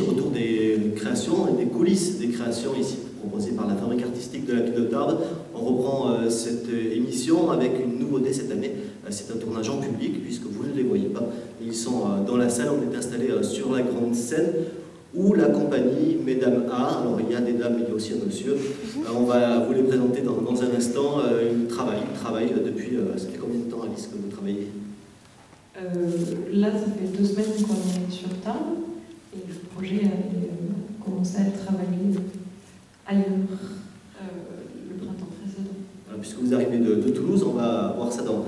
Autour des créations et des coulisses des créations ici proposées par la Fabrique artistique de la Ville de Tarbes. On reprend cette émission avec une nouveauté cette année. C'est un tournage en public puisque vous ne les voyez pas. Ils sont dans la salle, on est installé sur la grande scène où la compagnie Mesdames A, alors il y a des dames, il y a aussi un monsieur, on va vous les présenter dans un instant. Ils travaillent depuis, ça fait combien de temps Alice que vous travaillez? Là ça fait 2 semaines qu'on est sur Tarbes. Et le projet a commencé à être travaillé ailleurs le printemps précédent. Voilà, puisque vous arrivez de Toulouse, on va voir ça dans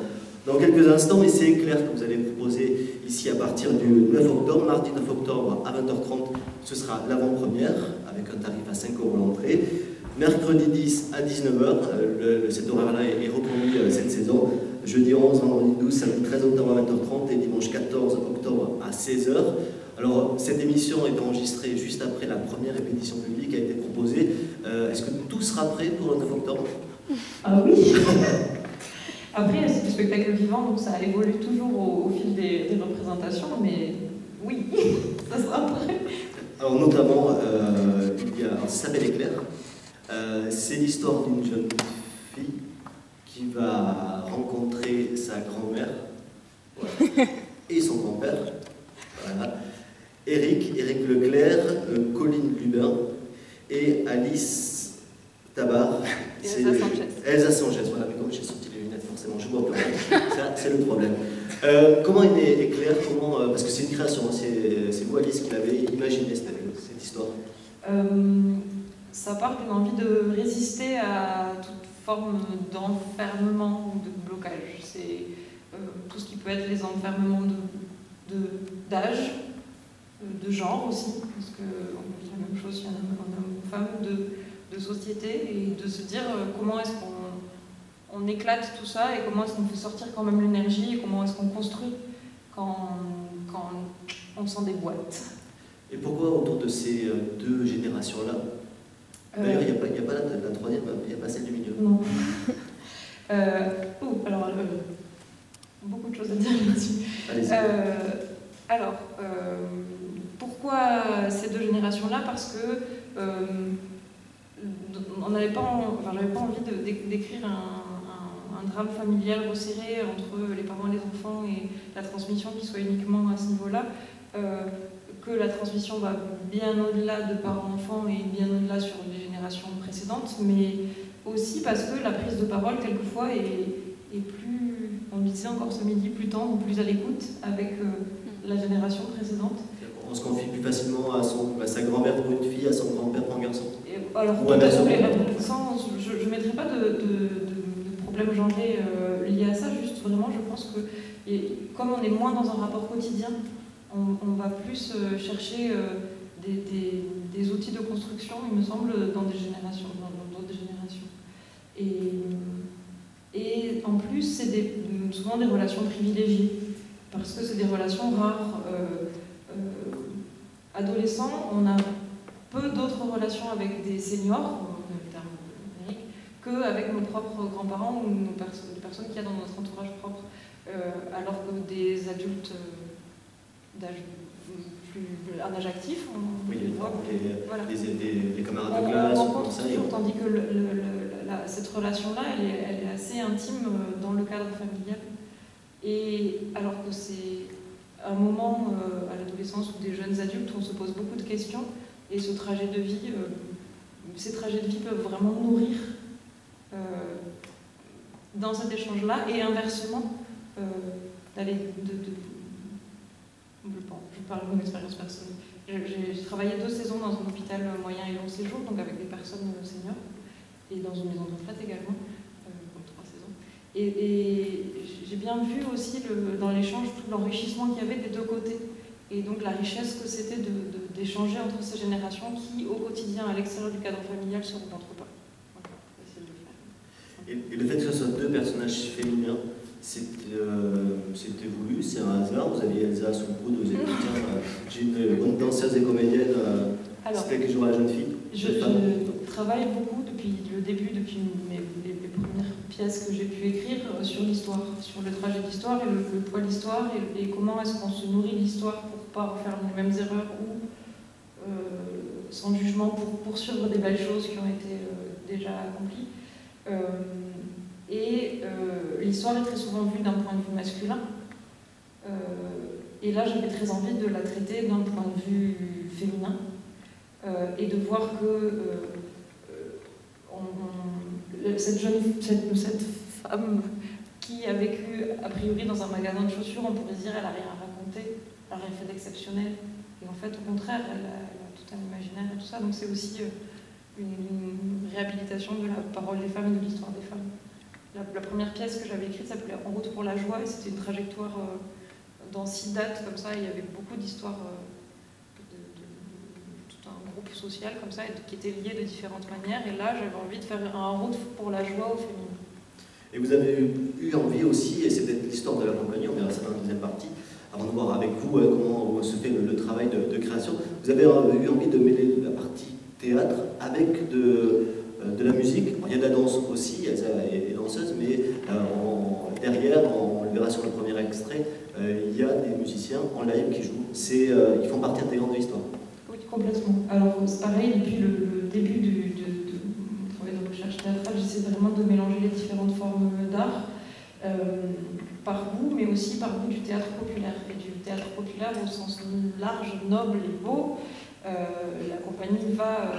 quelques instants, mais c'est clair que vous allez proposer ici à partir du 9 octobre, mardi 9 octobre à 20h30, ce sera l'avant-première, avec un tarif à 5 € l'entrée. Mercredi 10 à 19h, cet horaire-là est reconduit cette saison. Jeudi 11, vendredi 12, samedi 13 octobre à 20h30 et dimanche 14 octobre à 16h. Alors, cette émission est enregistrée juste après la première répétition publique qui a été proposée. Est-ce que tout sera prêt pour le 9 octobre? Ah oui. Après, c'est du spectacle vivant, donc ça évolue toujours au fil des représentations, mais oui, ça sera prêt. Alors, notamment, ça s'appelle Éclair. C'est l'histoire d'une jeune fille qui va rencontrer sa grand-mère et son grand-père. Voilà. Eric Leclerc, Colline Lubin et Alice Tabar. Elsa Sanchez, voilà, mais comme j'ai sorti les lunettes, forcément, je vois plus rien. C'est le problème. Comment il est Éclair, parce que c'est une création, c'est vous Alice qui l'avez imaginé cette histoire. Ça part d'une envie de résister à toute forme d'enfermement ou de blocage. C'est tout ce qui peut être les enfermements d'âge, de genre aussi, parce qu'on vit la même chose chez un homme, une femme, de société, et de se dire comment est-ce qu'on éclate tout ça et comment est-ce qu'on fait sortir quand même l'énergie et comment est-ce qu'on construit quand on s'en déboîte. Et pourquoi autour de ces deux générations-là? D'ailleurs, il n'y a pas la troisième, il n'y a pas celle du milieu. Non. Alors, beaucoup de choses à dire là-dessus. Alors, pourquoi ces deux générations-là? Parce que j'avais pas envie d'écrire un drame familial resserré entre les parents et les enfants et la transmission qui soit uniquement à ce niveau-là. Que la transmission va bien au-delà de parents-enfants et bien au-delà sur les générations précédentes, mais aussi parce que la prise de parole, quelquefois, est plus, on le disait encore ce midi, plus tendre, plus à l'écoute avec la génération précédente. On se confie plus facilement à sa grand-mère pour une fille, à son grand-père pour un garçon. Alors, je ne mettrai pas de problème genré lié à ça, juste vraiment, je pense que comme on est moins dans un rapport quotidien, on va plus chercher des outils de construction, il me semble, dans d'autres générations. Et en plus, c'est souvent des relations privilégiées, parce que c'est des relations rares. Adolescents, on a peu d'autres relations avec des seniors, le terme numérique, qu'avec nos propres grands-parents ou les personnes qu'il y a dans notre entourage propre, alors que des adultes un âge actif, les camarades de classe, tandis que cette relation-là, elle est assez intime dans le cadre familial. Et alors que c'est un moment à l'adolescence ou des jeunes adultes où on se pose beaucoup de questions, et ces trajets de vie peuvent vraiment nourrir dans cet échange-là, et inversement, je parle de mon expérience personnelle. J'ai travaillé 2 saisons dans un hôpital moyen et long séjour, donc avec des personnes seniors, et dans une maison de retraite également, pour 3 saisons. Et j'ai bien vu aussi dans l'échange tout l'enrichissement qu'il y avait des deux côtés, et donc la richesse que c'était d'échanger entre ces générations qui, au quotidien, à l'extérieur du cadre familial, ne se rencontrent pas. Voilà, essayer de le faire. Et le fait que ce soit 2 personnages féminins, C'était voulu, c'est un hasard. Vous aviez Elsa sous le coude, vous avez dit tiens, j'ai une bonne danseuse et comédienne, c'est elle qui jouera la jeune fille. Je travaille beaucoup depuis le début, depuis les premières pièces que j'ai pu écrire sur l'histoire, sur le trajet de l'histoire et le poids de l'histoire et comment est-ce qu'on se nourrit de l'histoire pour ne pas refaire les mêmes erreurs ou sans jugement pour poursuivre des belles choses qui ont été déjà accomplies. L'histoire est très souvent vue d'un point de vue masculin. Et là, j'avais très envie de la traiter d'un point de vue féminin et de voir que cette femme qui a vécu a priori dans un magasin de chaussures, on pourrait se dire elle n'a rien à raconter, elle n'a rien fait d'exceptionnel. Et en fait, au contraire, elle a tout un imaginaire et tout ça. Donc c'est aussi une réhabilitation de la parole des femmes et de l'histoire des femmes. La première pièce que j'avais écrite s'appelait En route pour la joie et c'était une trajectoire dans 6 dates comme ça. Il y avait beaucoup d'histoires de tout un groupe social comme ça qui étaient liés de différentes manières. Et là, j'avais envie de faire En route pour la joie au féminin. Et vous avez eu envie aussi, et c'est peut-être l'histoire de la compagnie, on verra ça dans la deuxième partie, avant de voir avec vous comment se fait le travail de création, vous avez eu envie de mêler la partie théâtre avec de la musique. Bon, il y a de la danse aussi, Elsa est danseuse, mais derrière, on le verra sur le premier extrait, il y a des musiciens en live qui jouent. Ils font partie intégrante de l'histoire. Oui, complètement. Alors c'est pareil, depuis le début du travail de recherche théâtrale, j'essaie vraiment de mélanger les différentes formes d'art, par goût, mais aussi par goût du théâtre populaire. Et du théâtre populaire au sens large, noble et beau. La compagnie va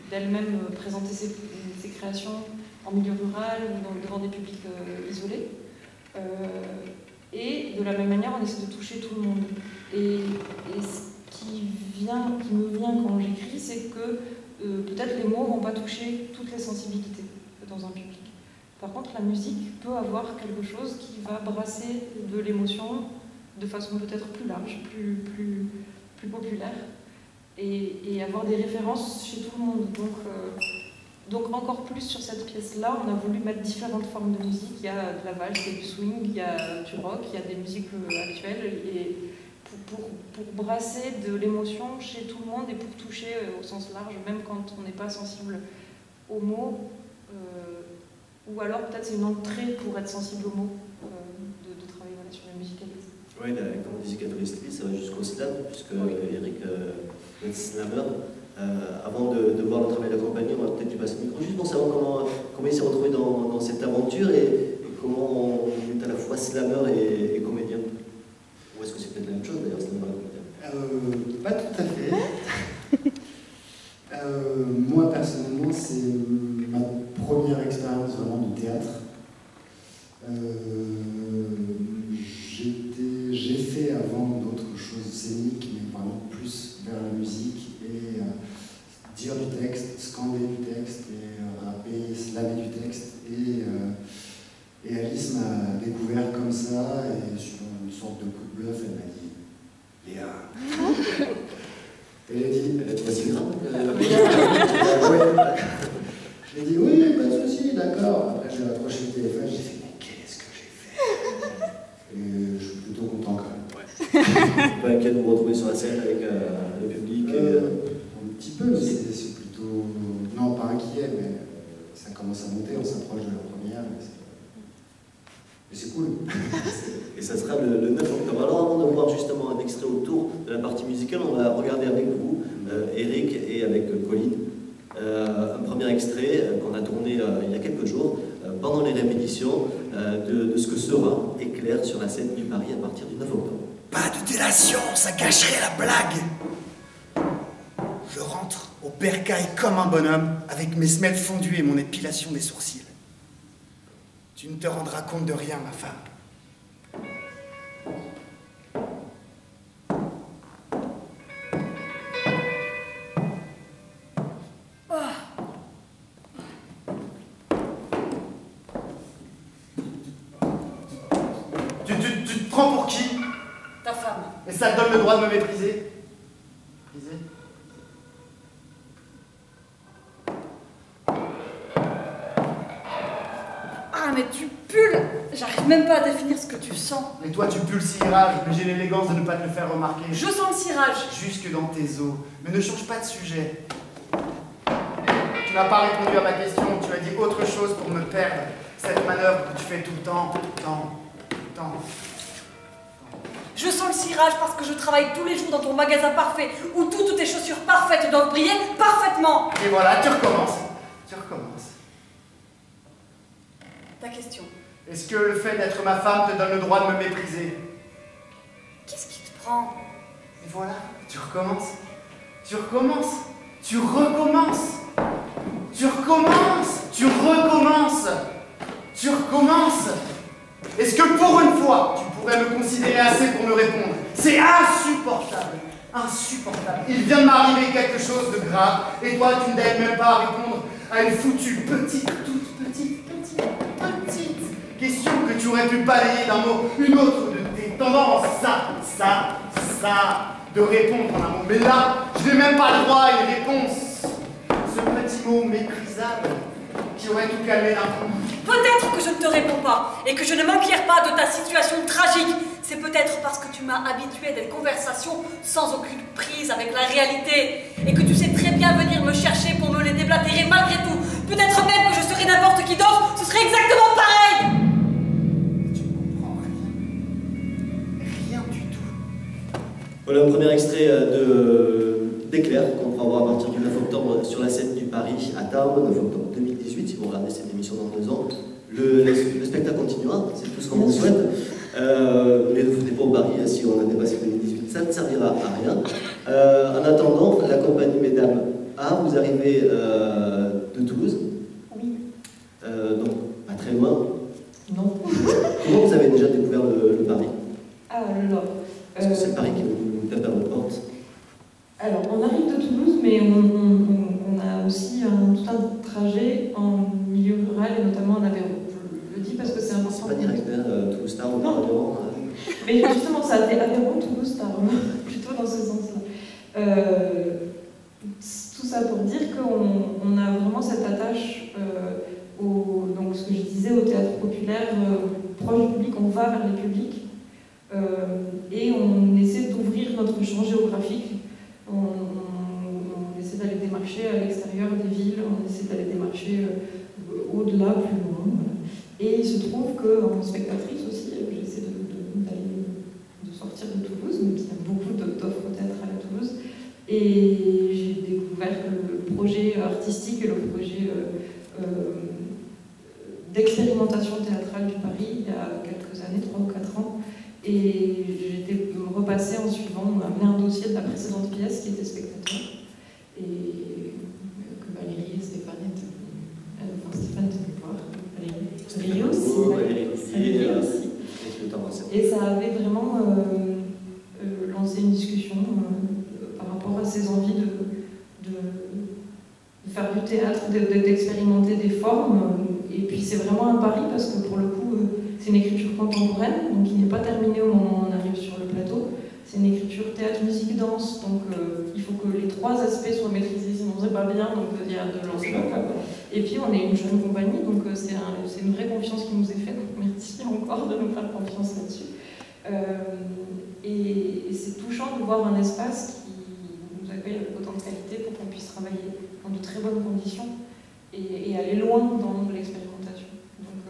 d'elle-même présenter ses créations en milieu rural ou devant des publics isolés. Et de la même manière, on essaie de toucher tout le monde. Et ce qui me vient quand j'écris, c'est que peut-être les mots ne vont pas toucher toutes les sensibilités dans un public. Par contre, la musique peut avoir quelque chose qui va brasser de l'émotion de façon peut-être plus large, plus populaire, et avoir des références chez tout le monde. Donc encore plus sur cette pièce-là, on a voulu mettre différentes formes de musique. Il y a de la valse, il y a du swing, il y a du rock, il y a des musiques actuelles, et pour brasser de l'émotion chez tout le monde et pour toucher au sens large, même quand on n'est pas sensible aux mots, ou alors peut-être c'est une entrée pour être sensible aux mots, de travailler sur la musicalité. Oui, comme on disait Catherine, ça va jusqu'au slam, puisque Eric est slammer. Avant de voir le travail de la compagnie, on va peut-être lui passer le micro, juste pour savoir comment il s'est retrouvé dans cette aventure et comment on est à la fois slammer et comédien. Ou est-ce que c'est peut-être la même chose d'ailleurs, slammer et comédien? Pas tout à fait. Moi personnellement, c'est ma première expérience vraiment de théâtre. J'ai fait avant d'autres choses scéniques, mais vraiment plus vers la musique et dire du texte, scander du texte et rapper, slammer du texte. Et Alice m'a découvert comme ça et sur une sorte de coup de bluff, elle m'a dit Léa. Et j'ai dit c'est grave. J'ai dit oui, pas de souci, d'accord. Après j'ai raccroché le téléphone, j'ai fait mais qu'est-ce que j'ai fait? Et je suis plutôt content quand même. Pas inquiet de vous retrouver sur la scène avec le public. Un petit peu, mais c'est plutôt. Non, pas inquiet, mais ça commence à monter, on s'approche de la première. Mais c'est cool. Et ça sera le 9 octobre. Alors avant de voir justement un extrait autour de la partie musicale, on va regarder avec vous, Eric et avec Colline, un premier extrait qu'on a tourné il y a quelques jours, pendant les répétitions, de ce que sera Éclair sur la scène du Paris à partir du 9 octobre. Pas de délation, ça gâcherait la blague. Je rentre au bercail comme un bonhomme, avec mes semelles fondues et mon épilation des sourcils. Tu ne te rendras compte de rien, ma femme. Tu te prends pour qui? Ta femme. Et ça te donne le droit de me mépriser? Ah, mais mais tu pulles. J'arrive même pas à définir ce que tu sens. Et toi, tu pues le cirage, mais j'ai l'élégance de ne pas te le faire remarquer. Je sens le cirage. Jusque dans tes os. Mais ne change pas de sujet. Tu n'as pas répondu à ma question, tu as dit autre chose pour me perdre. Cette manœuvre que tu fais tout le temps, tout le temps, tout le temps. Je sens le cirage parce que je travaille tous les jours dans ton magasin parfait, où toutes tes chaussures parfaites doivent briller parfaitement. Et voilà, tu recommences. Tu recommences. Ta question. Est-ce que le fait d'être ma femme te donne le droit de me mépriser? Qu'est-ce qui te prend? Et voilà, tu recommences. Tu recommences. Tu recommences. Tu recommences. Tu recommences. Tu recommences. Est-ce que pour une fois, tu pourrais me considérer assez pour me répondre? C'est insupportable. Insupportable. Il vient de m'arriver quelque chose de grave, et toi, tu ne daignes même pas répondre à une foutue, petite, toute petite question que tu aurais pu balayer d'un mot, une autre de tes tendances. Ça, de répondre en un mot. Mais là, je n'ai même pas le droit à une réponse. Ce petit mot méprisable qui aurait tout calmé d'un coup. Peut-être que je ne te réponds pas et que je ne m'inquiète pas de ta situation tragique. C'est peut-être parce que tu m'as habitué à des conversations sans aucune prise avec la réalité et que tu sais très bien venir me chercher pour me les déblatérer malgré tout. Peut-être même que je serais n'importe qui d'autre, ce serait exactement pareil. Tu ne comprends rien. Rien du tout. Voilà un premier extrait d'Éclair qu'on pourra voir à partir du 9 octobre sur la scène du Paris à Tarbes, 9 octobre 2018, si vous regardez cette émission dans 2 ans. Le spectacle continuera, c'est tout ce qu'on vous souhaite. Mais ne vous foutez pas au Paris, si on a dépassé 2018, ça ne servira à rien. En attendant, la compagnie Mesdames A, vous arrivez de Toulouse. Oui. Donc, pas très loin. Non. Comment vous avez déjà découvert le Paris? Alors. Est-ce que c'est le Paris qui vous tape à votre porte? Alors, on arrive de Toulouse, mais on a aussi tout un trajet en milieu rural et notamment en Aveyron. Je le dis parce que c'est important. C'est pas direct, Toulouse-Tarbes, on Aveyron. Mais justement, ça a fait Aveyron, Toulouse-Tarbes, plutôt dans ce sens-là. Tout ça pour dire qu'on a vraiment cette attache donc ce que je disais, au théâtre populaire, proche du public, on va vers les publics et on essaie d'ouvrir notre champ géographique. On essaie d'aller démarcher à l'extérieur des villes, on essaie d'aller démarcher au-delà, plus loin. Voilà. Et il se trouve qu'en spectatrice aussi, j'essaie de sortir de Toulouse, même s'il y a beaucoup d'offres théâtrales à Toulouse. Et j'ai découvert le projet artistique et le projet d'expérimentation théâtrale du Paris il y a quelques années, 3 ou 4 ans. Et j'étais repassée en suivant, on m'a amené un dossier de la précédente pièce qui était Spectateur. Et que Valérie et Stéphane étaient voir. Valérie aussi. Et ça avait vraiment lancé une discussion par rapport à ses envies de faire du théâtre, d'expérimenter des formes. Et puis c'est vraiment un pari parce que pour le coup, c'est une écriture contemporaine, donc qui n'est pas terminée au moment où on arrive sur le plateau. C'est une écriture théâtre, musique, danse, donc il faut que les 3 aspects soient maîtrisés, sinon c'est pas bien, donc il y a de l'ensemble. Et puis on est une jeune compagnie, donc c'est une vraie confiance qui nous est faite, donc merci encore de nous faire confiance là-dessus. Et c'est touchant de voir un espace qui nous accueille avec autant de qualité pour qu'on puisse travailler dans de très bonnes conditions et aller loin dans l'expérimentation. Donc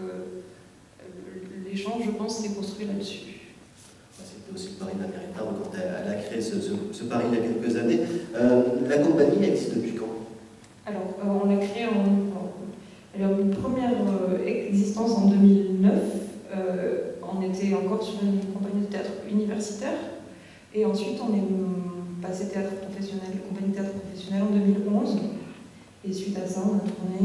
l'échange, je pense, s'est construit là-dessus. C'était aussi le Paris de la Véritable quand elle a créé ce Paris il y a quelques années. La compagnie existe depuis quand? Alors, on l'a créée elle a eu une première existence en 2009. On était encore sur une compagnie de théâtre universitaire. Et ensuite, on est passé théâtre professionnel, compagnie de théâtre professionnel en 2011. Et suite à ça, on a tourné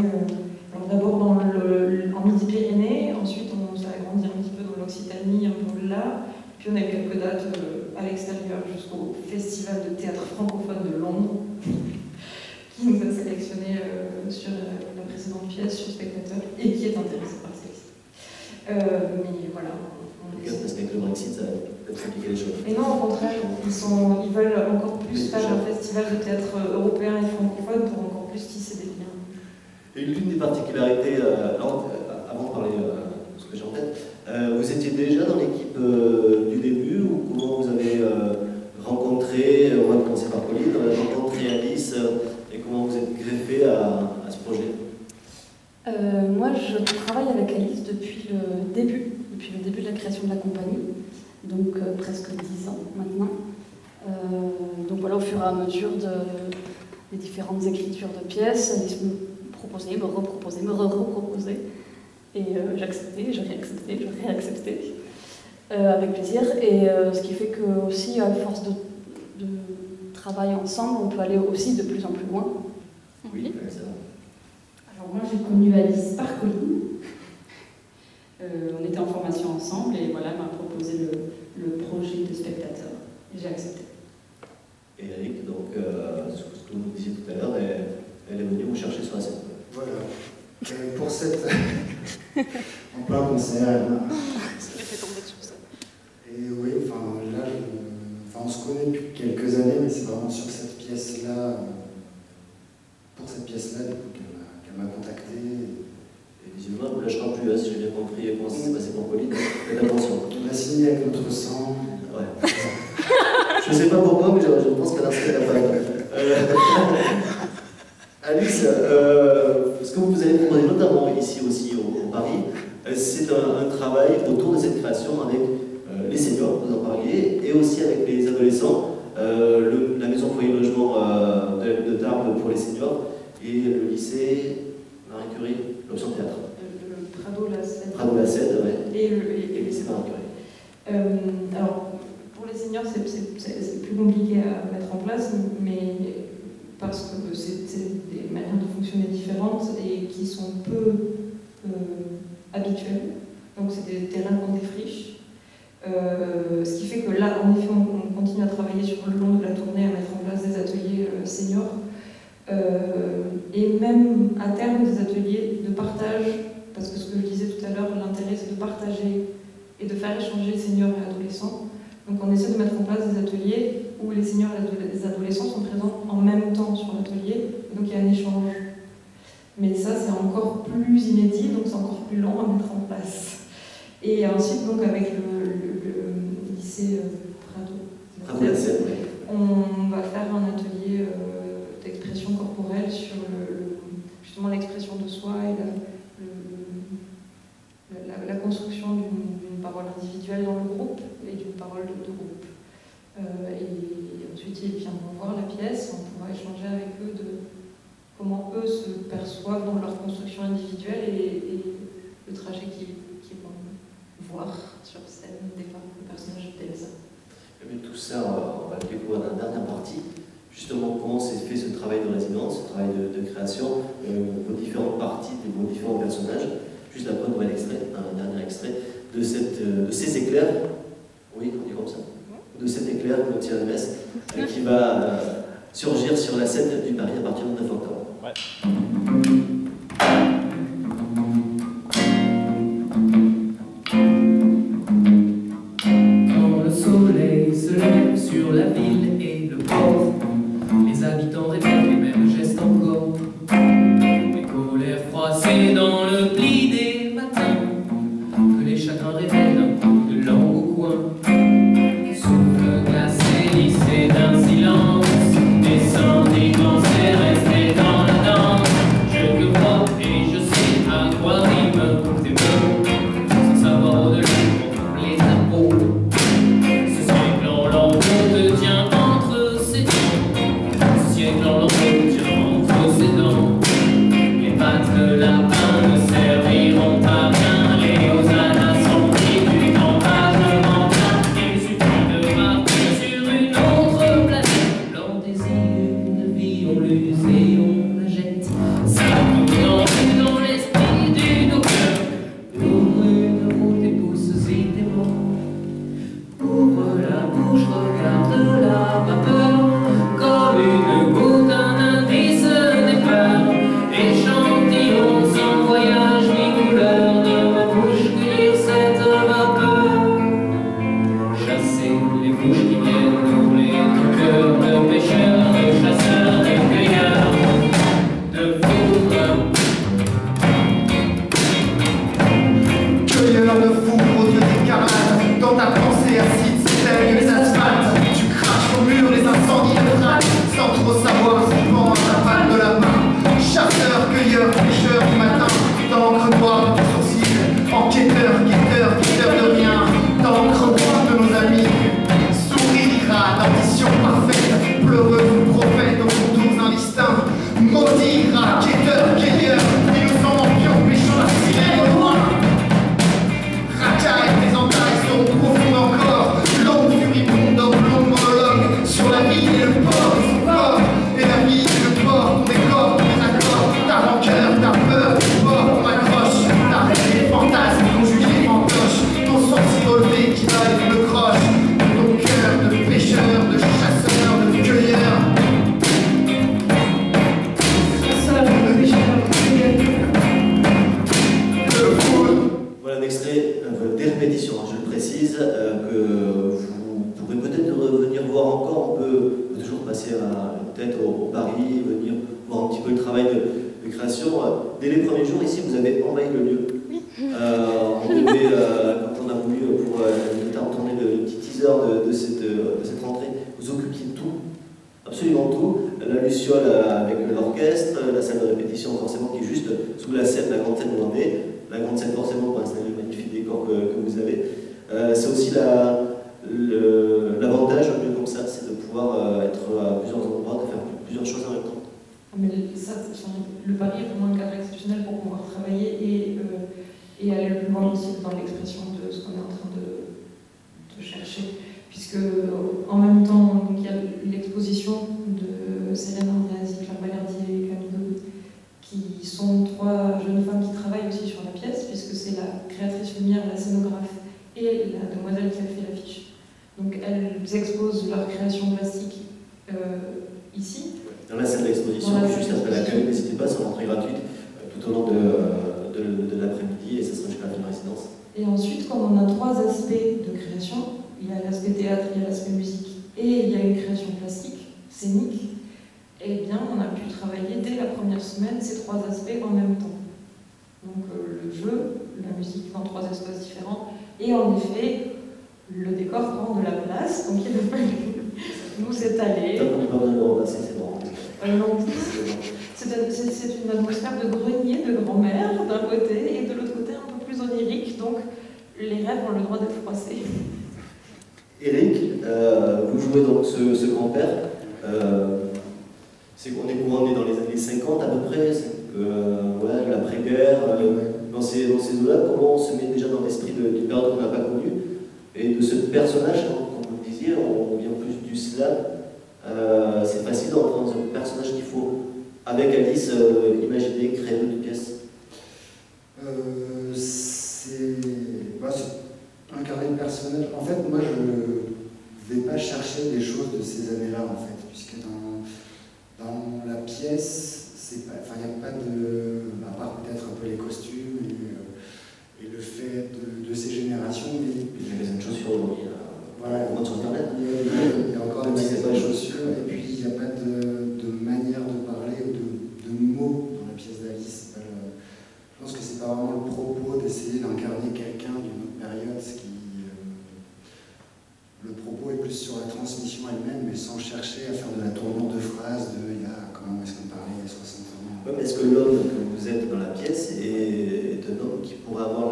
d'abord en Midi-Pyrénées, ensuite on s'est agrandi un petit peu dans l'Occitanie, un peu là, puis on a eu quelques dates à l'extérieur jusqu'au Festival de théâtre francophone de Londres, qui nous a sélectionné sur la précédente pièce, sur Spectateur, et qui est intéressé par celle-ci. Mais voilà. Parce qu'avec le Brexit, ça peut compliquer les choses. Et non, au contraire, ils veulent encore plus faire un festival de théâtre européen et francophone pour encore plus tisser des liens. Et l'une des particularités, avant de parler ce que j'ai en tête. Vous étiez déjà dans l'équipe du début ou comment vous avez rencontré, on va commencer par Pauline, rencontré Alice et comment vous êtes greffé à ce projet? Moi, je travaille avec Alice depuis le début de la création de la compagnie, donc presque 10 ans maintenant. Donc voilà, au fur et à mesure des différentes écritures de pièces, Alice me proposait, me reproposait, me reproposait. Et j'acceptais, je réacceptais, je réacceptais, avec plaisir. Et ce qui fait que aussi, à force de travailler ensemble, on peut aller aussi de plus en plus loin. Oui, c'est vrai. Alors moi, j'ai connu Alice par Colline. On était en formation ensemble et voilà, elle m'a proposé le projet de spectateur. Et j'ai accepté. Et Eric, donc, ce que vous disiez tout à l'heure, elle est venue vous chercher sur la scène. Voilà. Pour cette... en plein concert, elle m'a... Ça fait tomber sur ça. Et oui, enfin, là, on se connaît depuis quelques années, mais c'est vraiment sur cette pièce-là, pour cette pièce-là, du coup, qu'elle m'a contacté. Et visiblement, elle ne vous lâchera plus, hein, si j'ai bien compris comment ça s'est passé pour Pauline. Faites attention. On a signé avec notre sang. Ouais. Je ne sais pas pourquoi, mais je pense qu'elle a serait capable. Alice, ce que vous avez proposé notamment ici aussi au Paris, c'est un travail autour de cette création avec les seniors, vous en parliez, et aussi avec les adolescents, la maison foyer logement de Tarbes pour les seniors, et le lycée Marie Curie, l'option théâtre. Le Prado la Seine. Prado la Seine, ouais. Et le lycée Marie Curie. Alors, pour les seniors, c'est plus compliqué à mettre en place, mais parce que c'est des manières de fonctionner différentes et qui sont peu habituelles. Donc c'est des terrains qu'on défriche. Ce qui fait que là, en effet, on continue à travailler sur le long de la tournée, à mettre en place des ateliers seniors. Et même à terme, des ateliers de partage, parce que ce que je disais tout à l'heure, l'intérêt c'est de partager et de faire échanger seniors et adolescents. Donc on essaie de mettre en place des ateliers où les seniors et les adolescents sont présents en même temps sur l'atelier, donc il y a un échange. Mais ça c'est encore plus inédit, donc c'est encore plus lent à mettre en place. Et ensuite, donc avec le lycée Prado la Seine, on va faire un atelier d'expression corporelle sur justement l'expression de soi et la construction d'une parole individuelle dans le groupe et d'une parole de groupe. Et ensuite, ils viendront voir la pièce, on pourra échanger avec eux de comment eux se perçoivent dans leur construction individuelle et le trajet qu'ils vont voir sur scène des le personnage d'Elsa. Mais tout ça, on va le découvrir dans la dernière partie. Justement, comment s'est fait ce travail de résidence, ce travail de création, vos différentes parties, vos différents personnages. Juste après, on va un dernier extrait de ces éclairs. Oui, on dit comme ça. De cet éclair, le tir de messe, qui va surgir sur la scène du Paris à partir du 9 octobre. Ouais. Quand le soleil se lève sur la ville et le port, les habitants répètent les mêmes gestes encore. Les colères froissées dans le pli des matins, que les chagrins révèlent un coup de langue au coin. Souffle glacé lissé d'un silence, descend des pensées restées dans la danse. Je voir encore, on peut toujours passer peut-être au Paris, venir voir un petit peu le travail de création. Dès les premiers jours, ici, vous avez envahi le lieu. On devait, quand on a voulu, pour tourner le petit teaser de cette rentrée, vous occupiez tout, absolument tout. La Luciole avec l'orchestre, la salle de répétition forcément qui est juste sous la scène, la grande scène où on est, la grande scène forcément pour installer le magnifique décor que vous avez. C'est aussi l'avantage un peu comme ça, c'est de pouvoir être à plusieurs endroits, de faire plusieurs choses en même temps. Mais ça, le Paris est vraiment un cadre exceptionnel pour pouvoir travailler et aller le plus loin possible dans l'expression de ce qu'on est en train de chercher. Puisque en même temps, il y a l'exposition de Célène Andréasi, Claire Balardier et Camille Godot, qui sont 3 jeunes femmes qui travaillent aussi sur la pièce, puisque c'est la créatrice lumière, la scénographe et la demoiselle qui a fait l'affiche. Donc elles exposent leur création plastique ici. Dans la salle d'exposition, juste après l'accueil, n'hésitez pas, c'est une entrée gratuite tout au long de l'après-midi et ça sera jusqu'à la fin de la résidence. Et ensuite, comme on a 3 aspects de création, il y a l'aspect théâtre, il y a l'aspect musique et il y a une création plastique, scénique, eh bien on a pu travailler dès la première semaine ces 3 aspects en même temps. Donc le jeu, la musique dans 3 espaces différents, et en effet, le décor prend de la place, donc il a fallu nous étaler. C'est bon. C'est une atmosphère de grenier de grand-mère d'un côté et de l'autre côté un peu plus onirique, donc les rêves ont le droit d'être froissés. Eric, vous jouez donc ce grand-père. On est couronné dans les années 50 à peu près, ouais, l'après-guerre, dans ces eaux-là, comment on se met déjà dans l'esprit d'une période qu'on n'a pas connue, et de ce personnage, comme vous le disiez, on vient plus du slam. C'est facile d'entrer dans un personnage qu'il faut, avec Alice, imaginer, créer d'autres pièces. C'est incarner le personnage. En fait, moi, je ne vais pas chercher des choses de ces années-là, en fait, puisque dans la pièce, il n'y a pas de... à part peut-être un peu les costumes et le fait de ces générations. Les magasins de chaussures, voilà, sur Internet. Il y a encore des magasins de chaussures, et puis il n'y a pas de manière de parler ou de mots dans la pièce d'Alice. Je pense que c'est pas vraiment le propos d'essayer d'incarner quelqu'un d'une autre période. Le propos est plus sur la transmission elle-même, mais sans chercher à faire de la tournure de phrases comment est-ce qu'on parlait il y a 60 ans. Ouais, mais est-ce que l'homme que vous êtes dans la pièce est un homme qui pourrait avoir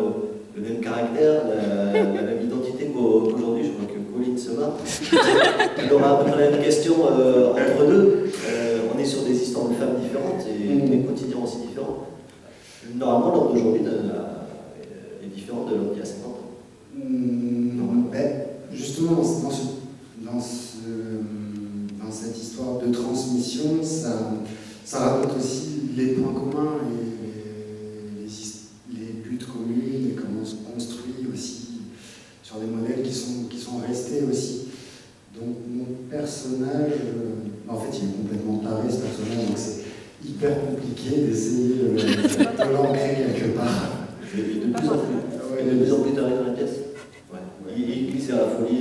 le même caractère, la même identité qu'aujourd'hui? Je crois que Colline se marre. Il aura à peu près la même question entre deux. On est sur des histoires de femmes différentes et des quotidiens aussi différents. Normalement, l'homme d'aujourd'hui est différent de l'homme d'il y a 50 ans. Justement, dans cette histoire de transmission, ça raconte aussi les points communs et les luttes communes et comment on se construit aussi sur des modèles qui sont restés aussi. Donc mon personnage, en fait il est complètement taré ce personnage, donc c'est hyper compliqué d'essayer de l'ancrer quelque part. Il est de plus en plus taré dans la pièce. Ouais. Il glisse à la folie,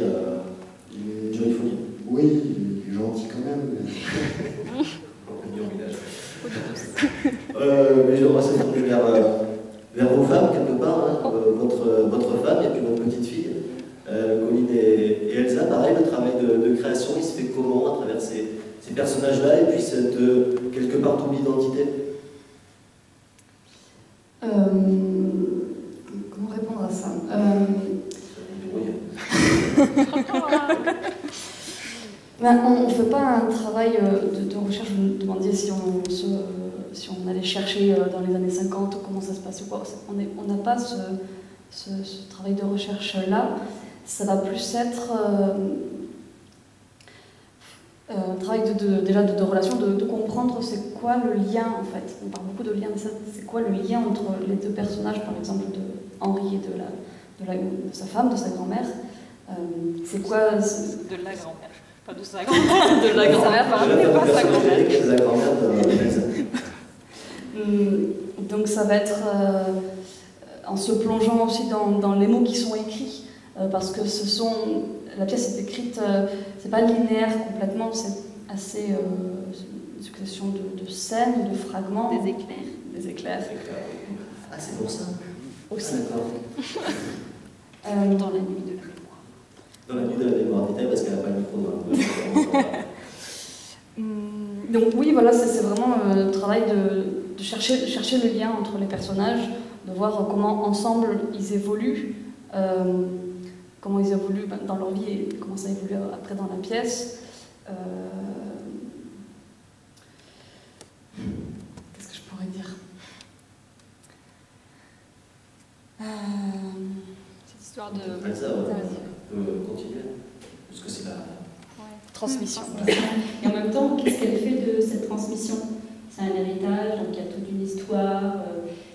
une jolie folie. Oui, il est gentil quand même. Mais j'aimerais se tourner vers vos femmes, quelque part, hein, votre femme et puis votre petite fille, Colline et Elsa. Pareil, le travail de création, il se fait comment à travers ces personnages-là et puis cette, quelque part, double identité? Comment répondre à ça? On ne fait pas un travail de recherche. Je me demandais si on allait chercher dans les années 50 comment ça se passe ou quoi. On n'a pas ce travail de recherche-là. Ça va plus être un travail déjà de relation, de comprendre c'est quoi le lien en fait. On parle beaucoup de lien, mais c'est quoi le lien entre les deux personnages, par exemple de Henri et de sa femme, de sa grand-mère. C'est quoi de la grand-mère, pas de sa grand-mère, de la grand-mère, pas sa grand-mère. Donc ça va être en se plongeant aussi dans les mots qui sont écrits, parce que la pièce est écrite, c'est pas linéaire complètement, c'est assez une succession de scènes, de fragments. Des éclairs. Des éclairs. Ah, c'est pour ça. Aussi. Ah, d'accord. Dans la nuit de la mémoire. Dans la nuit de la mémoire, détail parce qu'elle n'a pas le micro dans la Donc oui, voilà, c'est vraiment le travail de chercher le lien entre les personnages, de voir comment ensemble ils évoluent, comment ils évoluent dans leur vie et comment ça évolue après dans la pièce. Qu'est-ce que je pourrais dire? Cette histoire de... Elsa, continuer, parce que c'est la transmission. Et en même temps, qu'est-ce qu'elle fait de cette transmission? C'est un héritage, donc il y a toute une histoire,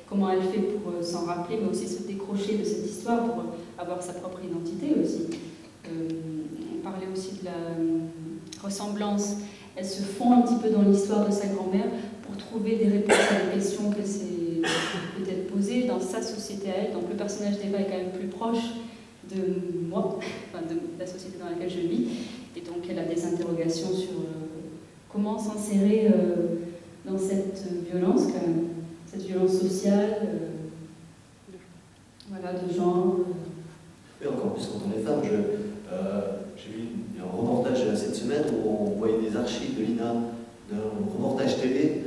comment elle fait pour s'en rappeler, mais aussi se décrocher de cette histoire pour avoir sa propre identité aussi. On parlait aussi de la ressemblance. Elle se fond un petit peu dans l'histoire de sa grand-mère pour trouver des réponses à des questions qu'elle s'est peut-être posées dans sa société à elle. Donc le personnage d'Eva est quand même plus proche de moi, enfin de la société dans laquelle je vis. Et donc elle a des interrogations sur comment s'insérer dans cette violence quand même, cette violence sociale, voilà, de genre. Et encore plus quand on est femme. J'ai vu un reportage cette semaine où on voyait des archives de l'INA, d'un reportage télé,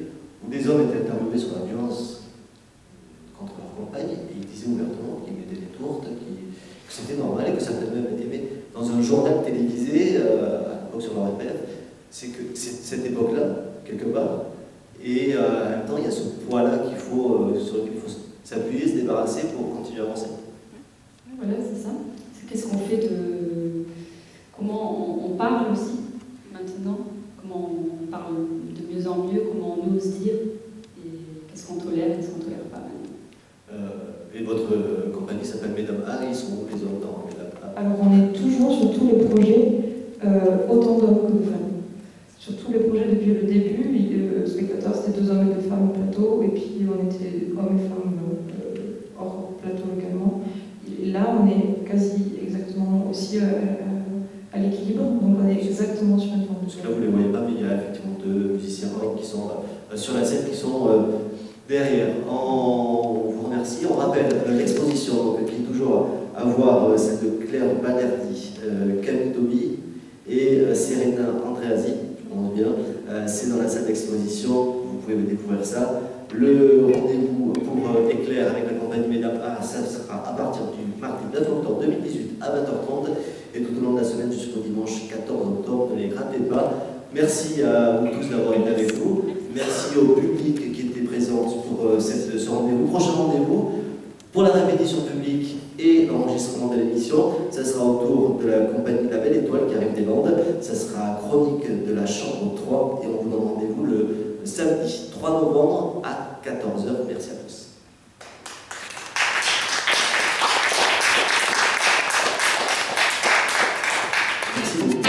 où des hommes étaient interviewés sur la violence contre leur compagne, et ils disaient ouvertement qu'ils mettaient des tourtes, que c'était normal et que certaines même étaient. Mais dans un journal télévisé, à l'époque sur la RPF, c'est que c'est cette époque-là, quelque part, et en même temps il y a ce poids-là sur lequel il faut s'appuyer, se débarrasser pour continuer à avancer. Voilà, c'est ça. Qu'est-ce qu'on fait de... Comment on parle aussi, maintenant, comment on parle de mieux en mieux, comment on ose dire, et qu'est-ce qu'on tolère, qu'est-ce qu'on ne tolère pas maintenant. Et votre compagnie s'appelle Mesdames A, ils sont les hommes dans Mesdames A? Alors on est toujours sur tous les projets, autant d'hommes que de femmes. Sur tous les projets depuis le début, le spectateur c'était 2 hommes et 2 femmes au plateau, et puis on était hommes et femmes hors plateau également. Et là on est quasi exactement aussi à l'équilibre, donc on est exactement sur une forme de... Parce que là vous ne les voyez pas, mais il y a effectivement 2 musiciens hommes qui sont sur la scène, qui sont derrière. On vous remercie. On rappelle l'exposition qui est toujours à voir, celle de Claire Banerdi, Camille Dobi et Serena Andreasi. Je pense bien. C'est dans la salle d'exposition. Vous pouvez découvrir ça. Le rendez-vous pour Éclair avec la compagnie Mesdames A, ça sera à partir du mardi 9 octobre 2018 à 20h30 et tout au long de la semaine jusqu'au dimanche 14 octobre. Ne les ratez pas. Merci à vous tous d'avoir été avec nous. Merci au public qui était présent pour ce rendez-vous. Prochain rendez-vous pour la répétition publique et l'enregistrement de l'émission. Ça sera autour de la compagnie La Belle Étoile qui arrive des Landes. Ça sera chronique de la chambre 3 et on vous donne rendez-vous le samedi 3 novembre à 14h. Merci à tous. Merci beaucoup.